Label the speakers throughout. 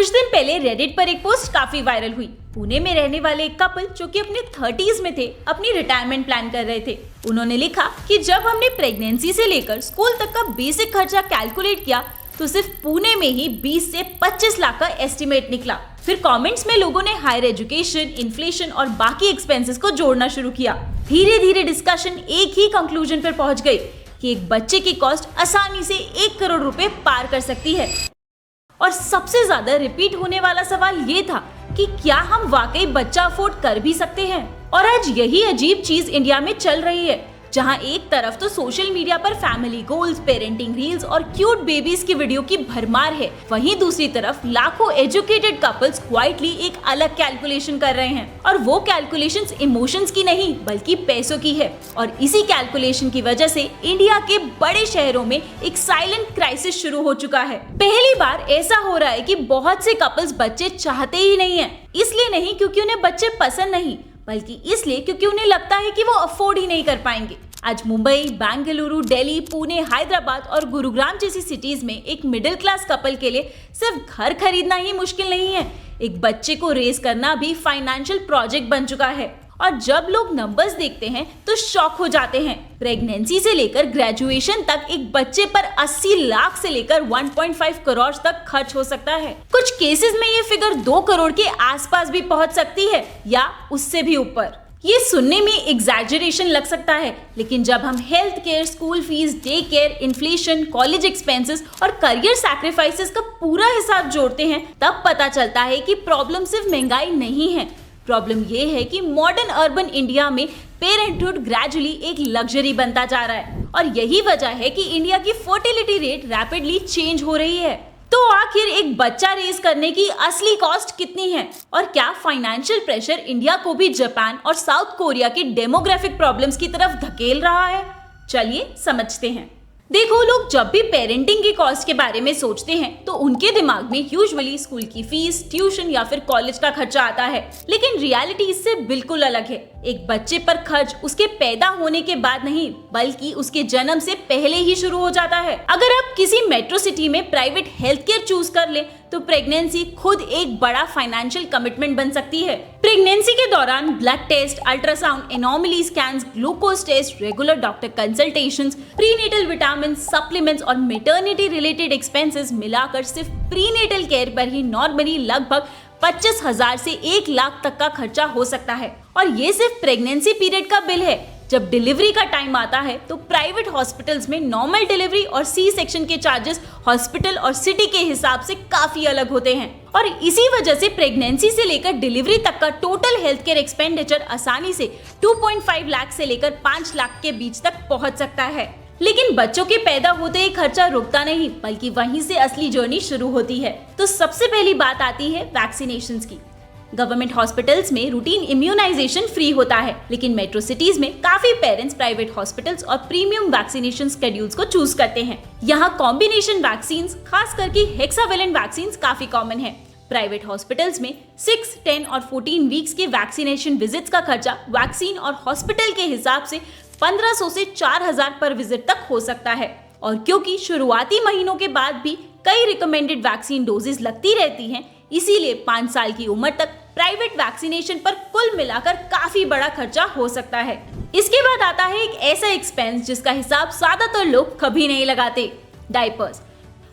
Speaker 1: कुछ दिन पहले रेडिट पर एक पोस्ट काफी वायरल हुई। पुणे में रहने वाले एक कपल जो कि अपने 30s में थे, अपनी रिटायरमेंट प्लान कर रहे थे। उन्होंने लिखा कि जब हमने प्रेगनेंसी से लेकर स्कूल तक का बेसिक खर्चा कैलकुलेट किया तो सिर्फ पुणे में ही 20 से 25 लाख का एस्टिमेट निकला। फिर कमेंट्स में लोगों ने हायर एजुकेशन, इन्फ्लेशन और बाकी एक्सपेंसेस को जोड़ना शुरू किया। धीरे धीरे डिस्कशन एक ही कंक्लूजन पर पहुंच गई कि एक बच्चे की कॉस्ट आसानी से 1 करोड़ रुपए पार कर सकती है। और सबसे ज्यादा रिपीट होने वाला सवाल ये था कि क्या हम वाकई बच्चा अफोर्ड कर भी सकते हैं। और आज यही अजीब चीज इंडिया में चल रही है, जहां एक तरफ तो सोशल मीडिया पर फैमिली गोल्स, पेरेंटिंग रील्स और क्यूट बेबीज की वीडियो की भरमार है, वहीं दूसरी तरफ लाखों एजुकेटेड कपल्स क्वाइटली एक अलग कैलकुलेशन कर रहे हैं। और वो कैलकुलेशंस इमोशंस की नहीं बल्कि पैसों की है। और इसी कैलकुलेशन की वजह से इंडिया के बड़े शहरों में एक साइलेंट क्राइसिस शुरू हो चुका है। पहली बार ऐसा हो रहा है कि बहुत से कपल्स बच्चे चाहते ही नहीं है, इसलिए नहीं क्योंकि उन्हें बच्चे पसंद नहीं, बल्कि इसलिए क्योंकि उन्हें लगता है कि वो अफोर्ड ही नहीं कर पाएंगे। आज मुंबई, बेंगलुरु, दिल्ली, पुणे, हैदराबाद और गुरुग्राम जैसी सिटीज में एक मिडिल क्लास कपल के लिए सिर्फ घर खरीदना ही मुश्किल नहीं है, एक बच्चे को रेज करना भी फाइनेंशियल प्रोजेक्ट बन चुका है। और जब लोग नंबर्स देखते हैं तो शॉक हो जाते हैं। प्रेगनेंसी से लेकर ग्रेजुएशन तक एक बच्चे पर 80 लाख से लेकर 1.5 करोड़ तक खर्च हो सकता है। कुछ केसेस में ये फिगर 2 करोड़ के आसपास भी पहुंच सकती है या उससे भी ऊपर। ये सुनने में एग्जैजरेशन लग सकता है, लेकिन जब हम health care, school fees, day care, inflation, college expenses और करियर सैक्रिफाइसेस का पूरा हिसाब जोड़ते हैं तब पता चलता है कि प्रॉब्लम सिर्फ महंगाई नहीं है। प्रॉब्लम ये है कि मॉडर्न अर्बन इंडिया में पेरेंटहुड ग्रेजुअली एक लग्जरी बनता जा रहा है। और यही वजह है कि इंडिया की फर्टिलिटी रेट रैपिडली चेंज हो रही है। तो आखिर एक बच्चा रेज करने की असली कॉस्ट कितनी है, और क्या फाइनेंशियल प्रेशर इंडिया को भी जापान और साउथ कोरिया की डेमोग्राफिक प्रॉब्लम्स की तरफ धकेल रहा है? चलिए समझते हैं। देखो, लोग जब भी पेरेंटिंग की कॉस्ट के बारे में सोचते हैं तो उनके दिमाग में यूजुअली स्कूल की फीस, ट्यूशन या फिर कॉलेज का खर्चा आता है, लेकिन रियलिटी इससे बिल्कुल अलग है। एक बच्चे पर खर्च उसके पैदा होने के बाद नहीं बल्कि उसके जन्म से पहले ही शुरू हो जाता है। अगर आप किसी मेट्रो सिटी में प्राइवेट हेल्थ केयर चूज कर ले तो प्रेगनेंसी खुद एक बड़ा फाइनेंशियल कमिटमेंट बन सकती है। प्रेगनेंसी के दौरान blood test, ultrasound, anomaly scans, glucose test, regular doctor consultations, prenatal vitamin, supplements और मैटरनिटी रिलेटेड एक्सपेंसेस मिलाकर सिर्फ प्रीनेटल केयर पर ही नॉर्मली लगभग 25,000 से 1 लाख तक का खर्चा हो सकता है। और ये सिर्फ प्रेगनेंसी पीरियड का बिल है। जब डिलीवरी का टाइम आता है तो प्राइवेट हॉस्पिटल्स में नॉर्मल डिलीवरी और सी सेक्शन के चार्जेस हॉस्पिटल और सिटी के हिसाब से काफी अलग होते हैं। और इसी वजह से प्रेगनेंसी से लेकर डिलीवरी तक का टोटल हेल्थ केयर एक्सपेंडिचर आसानी से 2.5 लाख से लेकर 5 लाख के बीच तक पहुंच सकता है। लेकिन बच्चों के पैदा होते ही खर्चा रुकता नहीं, बल्कि वहीं से असली जर्नी शुरू होती है। तो सबसे पहली बात आती है वैक्सीनेशंस की। गवर्नमेंट हॉस्पिटल्स में रूटीन इम्यूनाइजेशन फ्री होता है, लेकिन मेट्रो सिटीज में काफी पेरेंट्स प्राइवेट हॉस्पिटल्स और प्रीमियम वैक्सीनेशन शेड्यूल्स को चूज करते हैं। यहाँ कॉम्बिनेशन वैक्सीन, खास करके हेक्सावेलेंट वैक्सीन काफी कॉमन है। प्राइवेट हॉस्पिटल्स में 6, 10 और 14 वीक्स के वैक्सीनेशन विजिट्स का खर्चा वैक्सीन और हॉस्पिटल के हिसाब से 1500 से 4000 पर विजिट तक हो सकता है। और क्योंकि शुरुआती महीनों के बाद भी कई रिकमेंडेड वैक्सीन डोजेस लगती रहती हैं, इसीलिए 5 साल की उम्र तक प्राइवेट वैक्सीनेशन पर कुल मिलाकर काफी बड़ा खर्चा हो सकता है। इसके बाद आता है एक ऐसा एक्सपेंस जिसका हिसाब ज्यादातर लोग कभी नहीं लगाते, डायपर्स।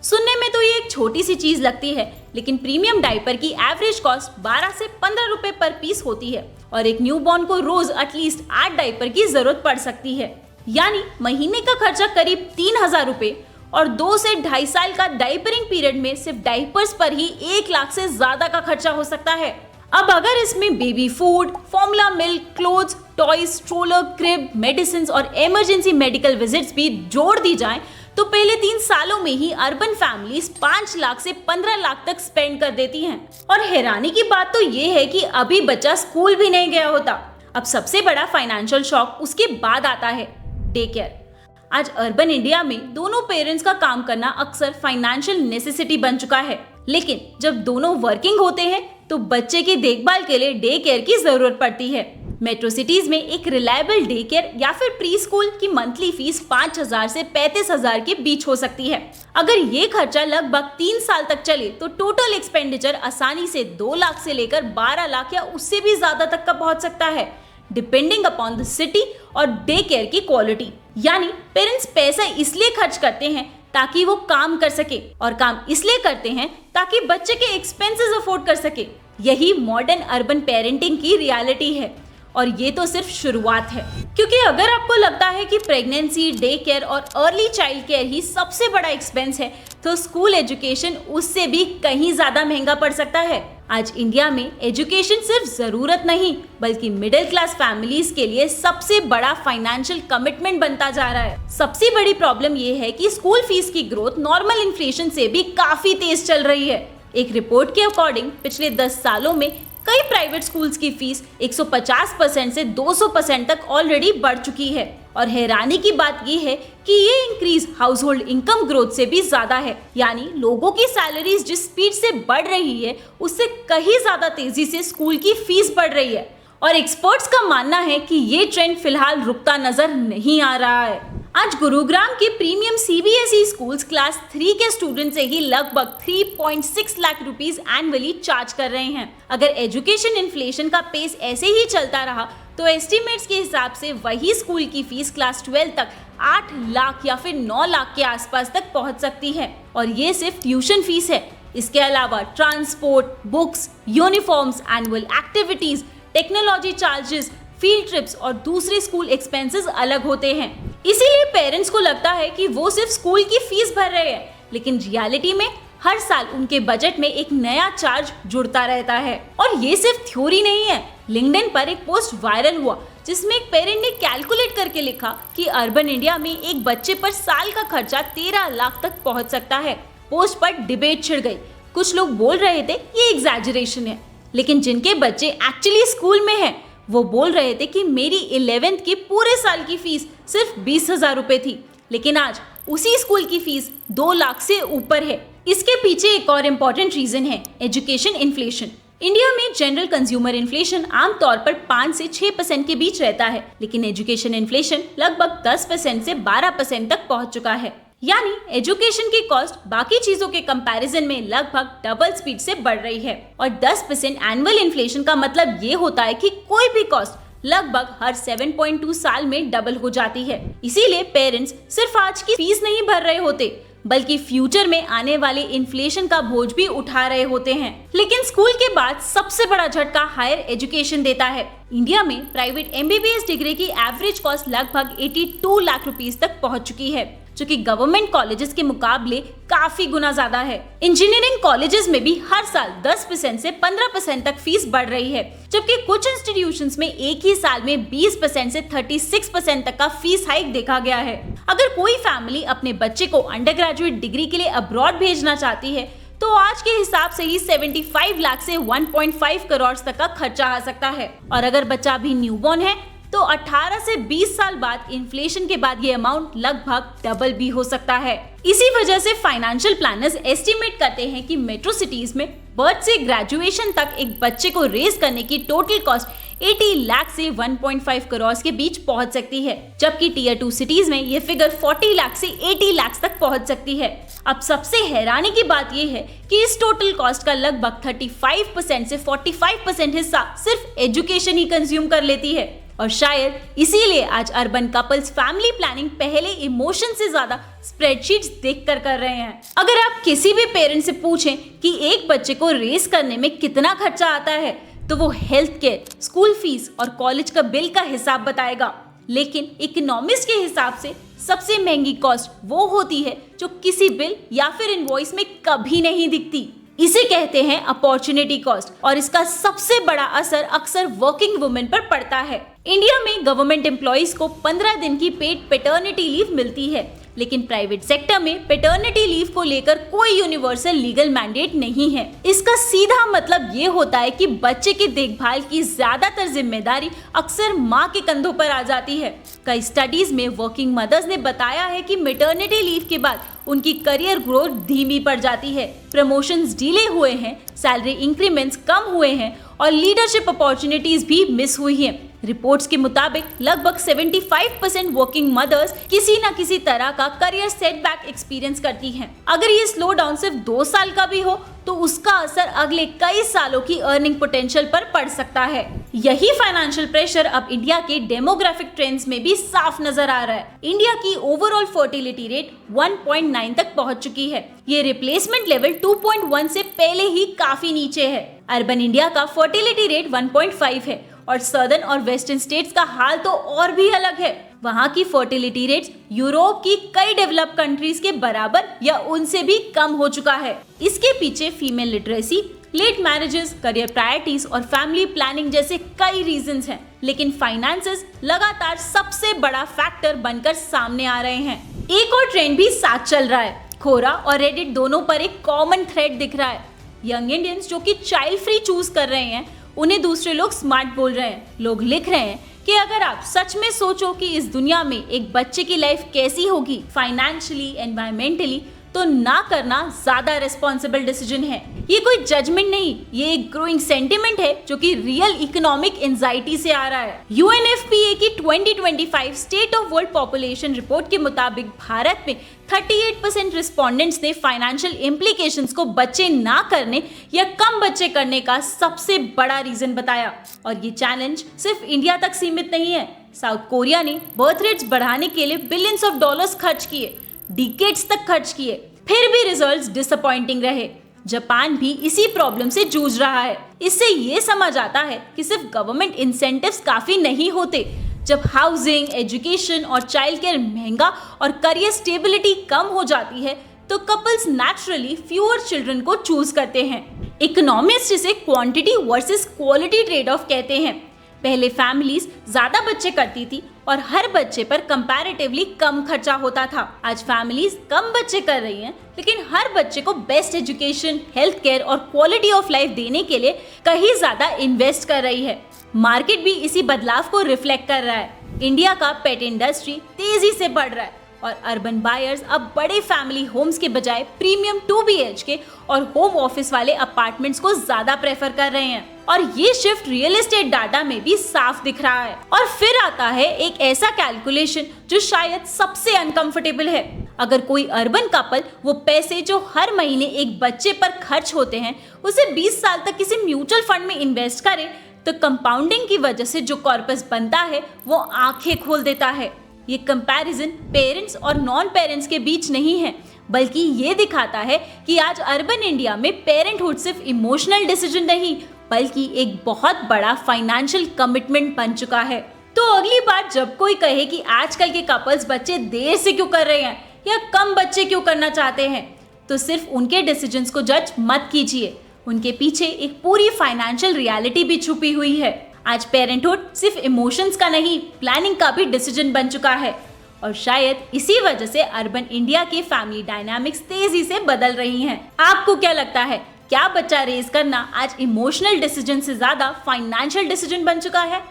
Speaker 1: सुनने में तो ये एक छोटी सी चीज लगती है, लेकिन प्रीमियम डायपर की एवरेज कॉस्ट 12 से 15 रुपए पर पीस होती है और एक न्यूबॉर्न को रोज एटलीस्ट 8 डायपर की जरूरत पड़ सकती है। यानी महीने का खर्चा करीब 3000 रुपए और 2 से 2.5 साल का डायपरिंग पीरियड में सिर्फ डायपर्स पर ही 1 लाख से ज्यादा का खर्चा हो सकता है। अब अगर इसमें baby food, formula milk, clothes, toys, stroller, crib, medicine और इमरजेंसी मेडिकल विजिट्स भी जोड़ दी जाएं तो पहले 3 सालों में ही अर्बन फैमिलीज 5 लाख से 15 लाख तक स्पेंड कर देती हैं। और हैरानी की बात तो ये है कि अभी बच्चा स्कूल भी नहीं गया होता। अब सबसे बड़ा फाइनेंशियल शॉक उसके बाद आता है, डे केयर। आज अर्बन इंडिया में दोनों पेरेंट्स का काम करना अक्सर फाइनेंशियल नेसेसिटी बन चुका है, लेकिन जब दोनों वर्किंग होते हैं तो बच्चे की देखभाल के लिए डे केयर की जरूरत पड़ती है। मेट्रो सिटीज में एक रिलायबल डे केयर या फिर प्री स्कूल की मंथली फीस 5,000 से 35,000 के बीच हो सकती है। अगर ये खर्चा लगभग 3 साल तक चले तो टोटल एक्सपेंडिचर आसानी से 2 लाख से लेकर 12 लाख या उससे भी ज्यादा तक का पहुंच सकता है, डिपेंडिंग अपॉन द सिटी और डे केयर की क्वालिटी। यानी पेरेंट्स पैसा इसलिए खर्च करते हैं ताकि वो काम कर सके, और काम इसलिए करते हैं ताकि बच्चे के एक्सपेंसेस अफोर्ड कर सके। यही मॉडर्न अर्बन पेरेंटिंग की रियलिटी है, और ये तो सिर्फ शुरुआत है। क्योंकि अगर आपको लगता है कि प्रेगनेंसी, डे केयर और अर्ली चाइल्ड केयर ही सबसे बड़ा एक्सपेंस है, तो स्कूल एजुकेशन उससे भी कहीं ज्यादा महंगा पड़ सकता है। आज इंडिया में एजुकेशन सिर्फ जरूरत नहीं बल्कि मिडिल क्लास फैमिलीज के लिए सबसे बड़ा फाइनेंशियल कमिटमेंट बनता जा रहा है। सबसे बड़ी प्रॉब्लम ये है कि स्कूल फीस की ग्रोथ नॉर्मल इन्फ्लेशन से भी काफी तेज चल रही है। एक रिपोर्ट के अकॉर्डिंग पिछले 10 सालों में कई प्राइवेट स्कूल्स की फीस 150% से 200% तक ऑलरेडी बढ़ चुकी है, और हैरानी की बात ये है कि ये increase house hold income growth से भी ज्यादा है। यानी लोगों की सैलरीज जिस स्पीड से बढ़ रही है उससे कहीं ज्यादा तेजी से स्कूल की फीस बढ़ रही है, और एक्सपर्ट्स का मानना है कि ये ट्रेंड फिलहाल रुकता नजर नहीं आ रहा है। आज गुरुग्राम के प्रीमियम सीबीएसई स्कूल्स क्लास 3 के स्टूडेंट से ही लगभग 3.6 लाख रुपीस एनुअली चार्ज कर रहे हैं। अगर एजुकेशन इन्फ्लेशन का पेस ऐसे ही चलता रहा तो एस्टिमेट्स के हिसाब से वही स्कूल की फीस क्लास 12 तक 8 लाख या फिर 9 लाख के आसपास तक पहुंच सकती है, और ये सिर्फ ट्यूशन फीस है। इसके अलावा transport, books, uniforms, annual activities, technology charges, field trips और दूसरे स्कूल एक्सपेंसेस अलग होते हैं। इसीलिए पेरेंट्स को लगता है कि वो सिर्फ स्कूल की फीस भर रहे हैं, लेकिन रियलिटी में हर साल उनके बजट में एक नया चार्ज जुड़ता रहता है। और ये सिर्फ थ्योरी नहीं है। लिंक्डइन पर एक पोस्ट वायरल हुआ जिसमें एक पेरेंट ने कैलकुलेट करके लिखा कि अर्बन इंडिया में एक बच्चे पर साल का खर्चा 13 लाख तक पहुंच सकता है। पोस्ट पर डिबेट छिड़ गई। कुछ लोग बोल रहे थे ये एग्जैजरेशन है, लेकिन जिनके बच्चे एक्चुअली स्कूल में हैं वो बोल रहे थे कि मेरी 11th की पूरे साल की फीस सिर्फ 20,000 रुपए थी, लेकिन आज उसी स्कूल की फीस 2 लाख से ऊपर है। इसके पीछे एक और इम्पोर्टेंट रीजन है एजुकेशन इन्फ्लेशन। इंडिया में जनरल कंज्यूमर इन्फ्लेशन आमतौर पर 5 से 6% के बीच रहता है, लेकिन एजुकेशन इन्फ्लेशन लगभग 10% से 12% तक पहुंच चुका है। यानी एजुकेशन की कॉस्ट बाकी चीजों के कंपैरिजन में लगभग डबल स्पीड से बढ़ रही है, और 10% एनुअल इन्फ्लेशन का मतलब ये होता है कि कोई भी कॉस्ट लगभग हर 7.2 साल में डबल हो जाती है। इसीलिए पेरेंट्स सिर्फ आज की फीस नहीं भर रहे होते बल्कि फ्यूचर में आने वाले इन्फ्लेशन का बोझ भी उठा रहे होते हैं। लेकिन स्कूल के बाद सबसे बड़ा झटका हायर एजुकेशन देता है। इंडिया में प्राइवेट एमबीबीएस डिग्री की एवरेज कॉस्ट लगभग 82 लाख रुपीस तक पहुंच चुकी है, जो कि गवर्नमेंट कॉलेजेस के मुकाबले काफी गुना ज्यादा है। इंजीनियरिंग कॉलेजेस में भी हर साल 10% से 15% तक फीस बढ़ रही है, जबकि कुछ इंस्टीट्यूशंस में एक ही साल में 20% से 36% तक का फीस हाइक देखा गया है। अगर कोई फैमिली अपने बच्चे को अंडर ग्रेजुएट डिग्री के लिए अब्रॉड भेजना चाहती है तो आज के हिसाब से ही 75 लाख से 1.5 करोड़ तक का खर्चा आ सकता है, और अगर बच्चा अभी न्यूबॉर्न है तो 18 से 20 साल बाद इन्फ्लेशन के बाद ये अमाउंट लगभग डबल भी हो सकता है। इसी वजह से फाइनेंशियल प्लानर्स एस्टिमेट करते हैं कि मेट्रो सिटीज में बर्थ से ग्रेजुएशन तक एक बच्चे को रेज करने की टोटल कॉस्ट 80 लाख से 1.5 करोड़ के बीच पहुंच सकती है, जबकि टीयर 2 सिटीज में ये फिगर 40 लाख से 80 लाख तक पहुंच सकती है। अब सबसे हैरानी की बात यह है कि इस टोटल कॉस्ट का लगभग 35% से 45% हिस्सा सिर्फ एजुकेशन ही कंज्यूम कर लेती है, और शायद इसीलिए आज अर्बन कपल्स फैमिली प्लानिंग पहले इमोशन से ज्यादा स्प्रेडशीट्स देखकर कर रहे हैं। अगर आप किसी भी पेरेंट से पूछें कि एक बच्चे को रेस करने में कितना खर्चा आता है तो वो हेल्थ केयर, स्कूल फीस और कॉलेज का बिल का हिसाब बताएगा, लेकिन इकोनॉमिस्ट के हिसाब से सबसे महंगी कॉस्ट वो होती है जो किसी बिल या फिर इनवॉइस में कभी नहीं दिखती। इसे कहते हैं अपॉर्चुनिटी कॉस्ट, और इसका सबसे बड़ा असर अक्सर वर्किंग वुमेन पर पड़ता है। इंडिया में गवर्नमेंट एम्प्लॉइज को 15 दिन की पेड पैटर्निटी लीव मिलती है, लेकिन प्राइवेट सेक्टर में पैटर्निटी लीव को लेकर कोई यूनिवर्सल लीगल मैंडेट नहीं है। इसका सीधा मतलब ये होता है कि बच्चे की देखभाल की ज्यादातर जिम्मेदारी अक्सर माँ के कंधों पर आ जाती है। कई स्टडीज में वर्किंग मदर्स ने बताया है कि मैटरनिटी लीव के बाद उनकी करियर ग्रोथ धीमी पड़ जाती है, प्रमोशंस डिले हुए हैं, सैलरी इंक्रीमेंट्स कम हुए हैं और लीडरशिप अपॉर्चुनिटीज भी मिस हुई हैं। रिपोर्ट्स के मुताबिक लगभग 75% वर्किंग मदर्स किसी न किसी तरह का करियर सेटबैक एक्सपीरियंस करती हैं। अगर ये स्लो डाउन सिर्फ 2 साल का भी हो तो उसका असर अगले कई सालों की अर्निंग पोटेंशियल पर पड़ सकता है। यही फाइनेंशियल प्रेशर अब इंडिया के डेमोग्राफिक ट्रेंड्स में भी साफ नजर आ रहा है। इंडिया की ओवरऑल फर्टिलिटी रेट 1.9 तक पहुंच चुकी है। ये रिप्लेसमेंट लेवल 2.1 से पहले ही काफी नीचे है। अर्बन इंडिया का फर्टिलिटी रेट 1.5 है और सदर्न और वेस्टर्न स्टेट्स का हाल तो और भी अलग है। वहाँ की फर्टिलिटी रेट्स यूरोप की कई डेवलप्ड कंट्रीज के बराबर या उनसे भी कम हो चुका है। इसके पीछे female literacy, late marriages, career priorities और फैमिली प्लानिंग जैसे कई रीजंस हैं, लेकिन फाइनेंसेस लगातार सबसे बड़ा फैक्टर बनकर सामने आ रहे हैं। एक और ट्रेंड भी साथ चल रहा है। कोरा और रेडिट दोनों पर एक कॉमन थ्रेड दिख रहा है। यंग इंडियंस जो कि चाइल्ड फ्री चूज कर रहे हैं, उन्हें दूसरे लोग स्मार्ट बोल रहे हैं। लोग लिख रहे हैं कि अगर आप सच में सोचो कि इस दुनिया में एक बच्चे की लाइफ कैसी होगी फाइनेंशियली, एनवायरमेंटली, तो ना करना ज्यादा रिस्पॉन्सिबल डिसीजन है। ये कोई जजमेंट नहीं, ये एक ग्रोइंग सेंटिमेंट है जो कि रियल इकोनॉमिक एंजाइटी से आ रहा है। UNFPA की 2025 state of world population report के मुताबिक भारत में 38% रिस्पोंडेंट्स ने फाइनेंशियल इम्प्लीकेशंस को बच्चे ना करने या कम बच्चे करने का सबसे बड़ा रीजन बताया। और ये चैलेंज सिर्फ इंडिया तक सीमित नहीं है। साउथ कोरिया ने बर्थ रेट्स बढ़ाने के लिए बिलियंस ऑफ डॉलर्स खर्च किए, डिकेड्स तक खर्च किए, फिर भी रिजल्ट्स डिसअपॉइंटिंग रहे। जापान भी इसी प्रॉब्लम से जूझ रहा है। इससे ये समझ आता है कि सिर्फ गवर्नमेंट इंसेंटिव्स काफी नहीं होते। जब हाउसिंग, एजुकेशन और चाइल्ड केयर महंगा और करियर स्टेबिलिटी कम हो जाती है तो कपल्स नेचुरली फ्यूअर चिल्ड्रन को चूज करते हैं। इकोनॉमिस्ट इसे quantity versus quality trade off कहते हैं। पहले फैमिलीज ज्यादा बच्चे करती थी और हर बच्चे पर कंपैरेटिवली कम खर्चा होता था। आज फैमिलीज कम बच्चे कर रही हैं, लेकिन हर बच्चे को बेस्ट एजुकेशन, हेल्थ केयर और क्वालिटी ऑफ लाइफ देने के लिए कहीं ज्यादा इन्वेस्ट कर रही है। मार्केट भी इसी बदलाव को रिफ्लेक्ट कर रहा है। इंडिया का पेट इंडस्ट्री तेजी से बढ़ रहा है और अर्बन बायर्स अब बड़े फैमिली होम्स के बजाय प्रीमियम 2 BHK और होम ऑफिस वाले अपार्टमेंट्स को ज्यादा प्रेफर कर रहे हैं। और ये शिफ्ट रियल एस्टेट डाटा में भी साफ दिख रहा है। और फिर आता है एक ऐसा कैलकुलेशन जो शायद सबसे अनकंफर्टेबल है। अगर कोई अर्बन कपल वो पैसे जो हर महीने एक बच्चे पर खर्च होते हैं उसे 20 साल तक किसी म्यूचुअल फंड में इन्वेस्ट करे तो कंपाउंडिंग की वजह से जो कॉर्पस बनता है वो आंखें खोल देता है। ये कंपैरिजन पेरेंट्स और नॉन पेरेंट्स के बीच नहीं है, बल्कि ये दिखाता है कि आज अर्बन इंडिया में पेरेंटहुड सिर्फ इमोशनल डिसीजन नहीं बल्कि एक बहुत बड़ा फाइनेंशियल कमिटमेंट बन चुका है। तो अगली बार जब कोई कहे कि आजकल के कपल्स बच्चे देर से क्यों कर रहे हैं या कम बच्चे क्यों करना चाहते हैं, तो सिर्फ उनके डिसीजंस को जज मत कीजिए। उनके पीछे एक पूरी फाइनेंशियल रियलिटी भी छुपी हुई है। आज पेरेंटहुड सिर्फ इमोशंस का नहीं, प्लानिंग का भी डिसीजन बन चुका है। और शायद इसी वजह से अर्बन इंडिया की फैमिली डायनामिक्स तेजी से बदल रही हैं। आपको क्या लगता है, क्या बच्चा रेज करना आज इमोशनल डिसीजन से ज्यादा फाइनेंशियल डिसीजन बन चुका है?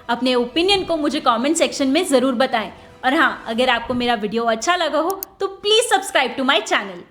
Speaker 1: अपने ओपिनियन को मुझे कमेंट सेक्शन में जरूर बताएं। और हाँ, अगर आपको मेरा वीडियो अच्छा लगा हो तो please subscribe to my channel.